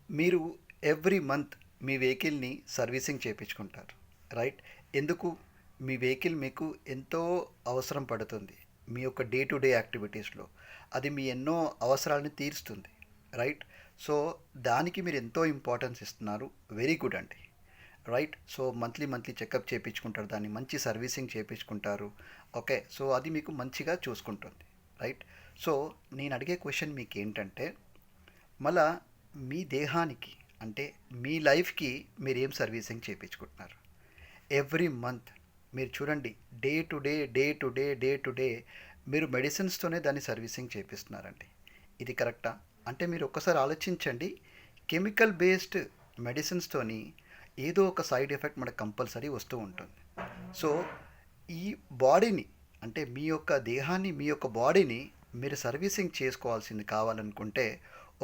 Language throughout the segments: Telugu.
మీరు ఎవ్రీ మంత్ మీ వెహికల్ని సర్వీసింగ్ చేయించుకుంటారు, రైట్? ఎందుకు? మీ వెహికల్ మీకు ఎంతో అవసరం పడుతుంది మీ యొక్క డే టు డే యాక్టివిటీస్లో. అది మీ ఎన్నో అవసరాలను తీరుస్తుంది, రైట్? సో దానికి మీరు ఎంతో ఇంపార్టెన్స్ ఇస్తున్నారు. వెరీ గుడ్ అండి, right? So monthly monthly checkup చేయించుకుంటారు, దాన్ని మంచి సర్వీసింగ్ చేయించుకుంటారు. ఓకే, సో అది మీకు మంచిగా చూసుకుంటుంది, రైట్? సో నేను అడిగే క్వశ్చన్ మీకు ఏంటంటే, మళ్ళా మీ దేహానికి అంటే మీ లైఫ్కి మీరు ఏం సర్వీసింగ్ చేయించుకుంటున్నారు ఎవ్రీ మంత్? మీరు చూడండి, day to day day to day day to day మీరు మెడిసిన్స్తోనే దాన్ని సర్వీసింగ్ చేపిస్తున్నారండి. ఇది కరెక్టా? అంటే మీరు ఒక్కసారి ఆలోచించండి. కెమికల్ బేస్డ్ మెడిసిన్స్తోని ఏదో ఒక సైడ్ ఎఫెక్ట్ మనకు కంపల్సరీ వస్తూ ఉంటుంది. సో ఈ బాడీని అంటే మీ యొక్క దేహాన్ని, మీ యొక్క బాడీని మీరు సర్వీసింగ్ చేసుకోవాల్సింది కావాలనుకుంటే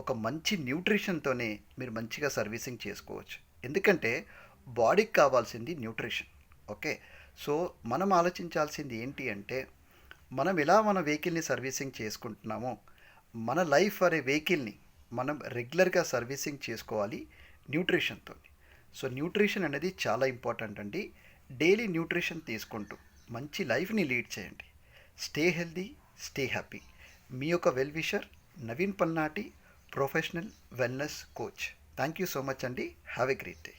ఒక మంచి న్యూట్రిషన్తోనే మీరు మంచిగా సర్వీసింగ్ చేసుకోవచ్చు. ఎందుకంటే బాడీకి కావాల్సింది న్యూట్రిషన్. ఓకే, సో మనం ఆలోచించాల్సింది ఏంటి అంటే, మనం ఎలా మన వెహికల్ని సర్వీసింగ్ చేసుకుంటున్నామో మన లైఫ్ అనే వెహికల్ని మనం రెగ్యులర్గా సర్వీసింగ్ చేసుకోవాలి న్యూట్రిషన్తో. సో న్యూట్రిషన్ అనేది చాలా ఇంపార్టెంట్ అండి. డైలీ న్యూట్రిషన్ తీసుకుంటూ మంచి లైఫ్ని లీడ్ చేయండి. Stay healthy, stay happy. మీ యొక్క well wisher Naveen Palnati, professional wellness coach. Thank you so much అండి. Have a great day.